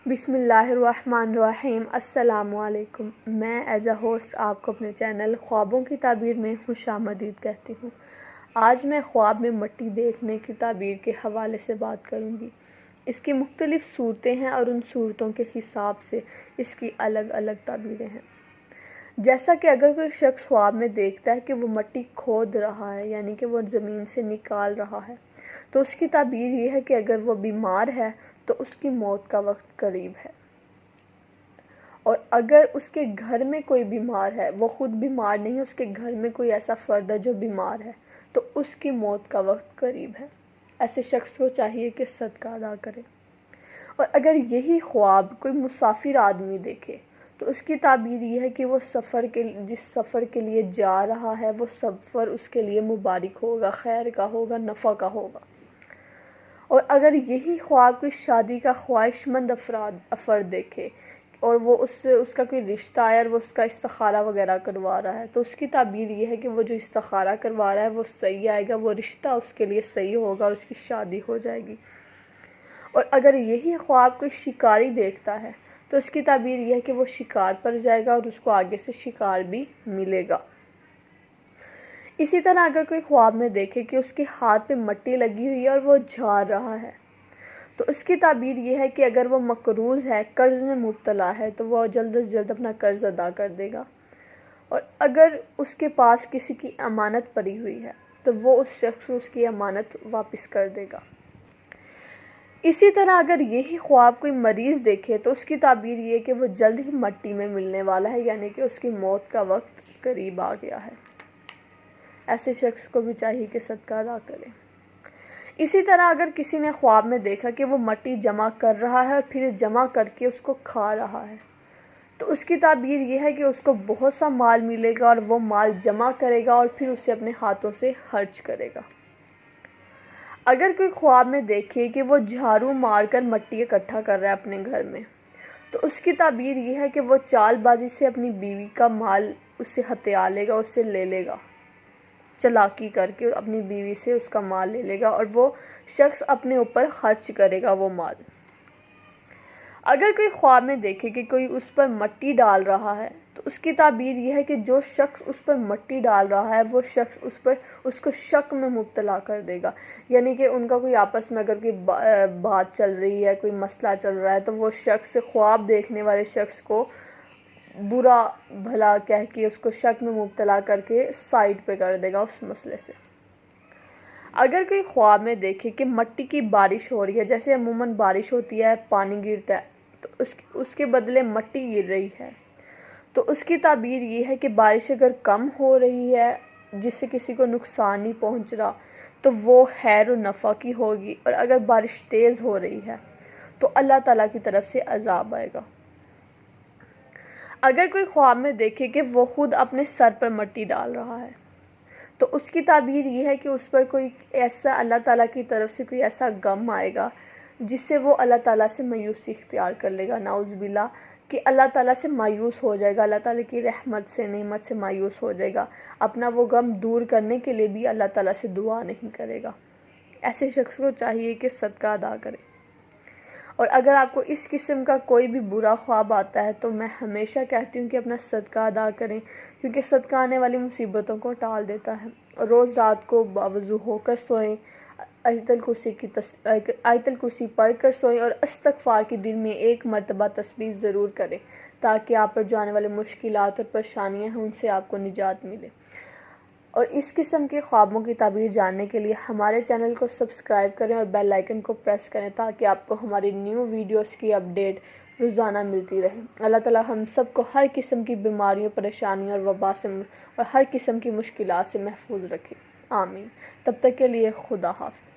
بسم اللہ الرحمن الرحیم۔ السلام علیکم۔ میں ایز اے ہوسٹ آپ کو اپنے چینل خوابوں کی تعبیر میں خوش آمدید کہتی ہوں۔ آج میں خواب میں مٹی دیکھنے کی تعبیر کے حوالے سے بات کروں گی۔ اس کی مختلف صورتیں ہیں اور ان صورتوں کے حساب سے اس کی الگ الگ تعبیریں ہیں۔ جیسا کہ اگر کوئی شخص خواب میں دیکھتا ہے کہ وہ مٹی کھود رہا ہے، یعنی کہ وہ زمین سے نکال رہا ہے، تو اس کی تعبیر یہ ہے کہ اگر وہ بیمار ہے تو اس کی موت کا وقت قریب ہے، اور اگر اس کے گھر میں کوئی بیمار ہے، وہ خود بیمار نہیں ہے، اس کے گھر میں کوئی ایسا فرد ہے جو بیمار ہے، تو اس کی موت کا وقت قریب ہے۔ ایسے شخص کو چاہیے کہ صدقہ ادا کرے۔ اور اگر یہی خواب کوئی مسافر آدمی دیکھے تو اس کی تعبیر یہ ہے کہ وہ جس سفر کے لیے جا رہا ہے وہ سفر اس کے لیے مبارک ہوگا، خیر کا ہوگا، نفع کا ہوگا۔ اور اگر یہی خواب کوئی شادی کا خواہش مند افراد دیکھے اور وہ اس کا کوئی رشتہ ہے اور وہ اس کا استخارہ وغیرہ کروا رہا ہے، تو اس کی تعبیر یہ ہے کہ وہ جو استخارہ کروا رہا ہے وہ صحیح آئے گا، وہ رشتہ اس کے لیے صحیح ہوگا اور اس کی شادی ہو جائے گی۔ اور اگر یہی خواب کوئی شکاری دیکھتا ہے تو اس کی تعبیر یہ ہے کہ وہ شکار پر جائے گا اور اس کو آگے سے شکار بھی ملے گا۔ اسی طرح اگر کوئی خواب میں دیکھے کہ اس کے ہاتھ پہ مٹی لگی ہوئی ہے اور وہ جھاڑ رہا ہے، تو اس کی تعبیر یہ ہے کہ اگر وہ مقروض ہے، قرض میں مبتلا ہے، تو وہ جلد از جلد اپنا قرض ادا کر دے گا۔ اور اگر اس کے پاس کسی کی امانت پڑی ہوئی ہے تو وہ اس شخص کو اس کی امانت واپس کر دے گا۔ اسی طرح اگر یہی خواب کوئی مریض دیکھے تو اس کی تعبیر یہ ہے کہ وہ جلد ہی مٹی میں ملنے والا ہے، یعنی کہ اس کی موت کا وقت قریب آ گیا ہے۔ ایسے شخص کو بھی چاہیے کہ صدقہ ادا کرے۔ اسی طرح اگر کسی نے خواب میں دیکھا کہ وہ مٹی جمع کر رہا ہے اور پھر جمع کر کے اس کو کھا رہا ہے، تو اس کی تعبیر یہ ہے کہ اس کو بہت سا مال ملے گا اور وہ مال جمع کرے گا اور پھر اسے اپنے ہاتھوں سے خرچ کرے گا۔ اگر کوئی خواب میں دیکھے کہ وہ جھاڑو مار کر مٹی اکٹھا کر رہا ہے اپنے گھر میں، تو اس کی تعبیر یہ ہے کہ وہ چال بازی سے اپنی بیوی کا مال اسے ہتھیا لے گا، اسے لے لے گا، چلاکی کر کے اپنی بیوی سے اس کا مال لے لے گا اور وہ شخص اپنے اوپر خرچ کرے گا وہ مال۔ اگر کوئی خواب میں دیکھے کہ کوئی اس پر مٹی ڈال رہا ہے تو اس کی تعبیر یہ ہے کہ جو شخص اس پر مٹی ڈال رہا ہے وہ شخص اس کو شک میں مبتلا کر دے گا، یعنی کہ ان کا کوئی آپس میں اگر کوئی بات چل رہی ہے، کوئی مسئلہ چل رہا ہے، تو وہ شخص خواب دیکھنے والے شخص کو برا بھلا کہہ کے اس کو شک میں مبتلا کر کے سائڈ پہ کر دے گا اس مسئلے سے۔ اگر کوئی خواب میں دیکھے کہ مٹی کی بارش ہو رہی ہے، جیسے عموماً بارش ہوتی ہے، پانی گرتا ہے، تو اس کے بدلے مٹی گر رہی ہے، تو اس کی تعبیر یہ ہے کہ بارش اگر کم ہو رہی ہے جس سے کسی کو نقصان نہیں پہنچ رہا تو وہ خیر و نفع کی ہوگی، اور اگر بارش تیز ہو رہی ہے تو اللہ تعالیٰ کی طرف سے عذاب آئے گا۔ اگر کوئی خواب میں دیکھے کہ وہ خود اپنے سر پر مٹی ڈال رہا ہے تو اس کی تعبیر یہ ہے کہ اس پر کوئی ایسا اللہ تعالیٰ کی طرف سے کوئی ایسا غم آئے گا جس سے وہ اللہ تعالیٰ سے مایوسی اختیار کر لے گا، نعوذ باللہ، کہ اللہ تعالیٰ سے مایوس ہو جائے گا، اللہ تعالیٰ کی رحمت سے، نعمت سے مایوس ہو جائے گا، اپنا وہ غم دور کرنے کے لیے بھی اللہ تعالیٰ سے دعا نہیں کرے گا۔ ایسے شخص کو چاہیے کہ صدقہ ادا کرے۔ اور اگر آپ کو اس قسم کا کوئی بھی برا خواب آتا ہے تو میں ہمیشہ کہتی ہوں کہ اپنا صدقہ ادا کریں، کیونکہ صدقہ آنے والی مصیبتوں کو ٹال دیتا ہے۔ اور روز رات کو باوضو ہو کر سوئیں، آیت الکرسی پڑھ کر سوئیں اور استغفار کی دن میں 1 مرتبہ تسبیح ضرور کریں تاکہ آپ پر جو آنے والے مشکلات اور پریشانیاں ہیں ان سے آپ کو نجات ملے۔ اور اس قسم کے خوابوں کی تعبیر جاننے کے لیے ہمارے چینل کو سبسکرائب کریں اور بیل آئیکن کو پریس کریں تاکہ آپ کو ہماری نیو ویڈیوز کی اپڈیٹ روزانہ ملتی رہے۔ اللہ تعالیٰ ہم سب کو ہر قسم کی بیماریوں، پریشانیوں اور وبا سے اور ہر قسم کی مشکلات سے محفوظ رکھے، آمین۔ تب تک کے لیے خدا حافظ۔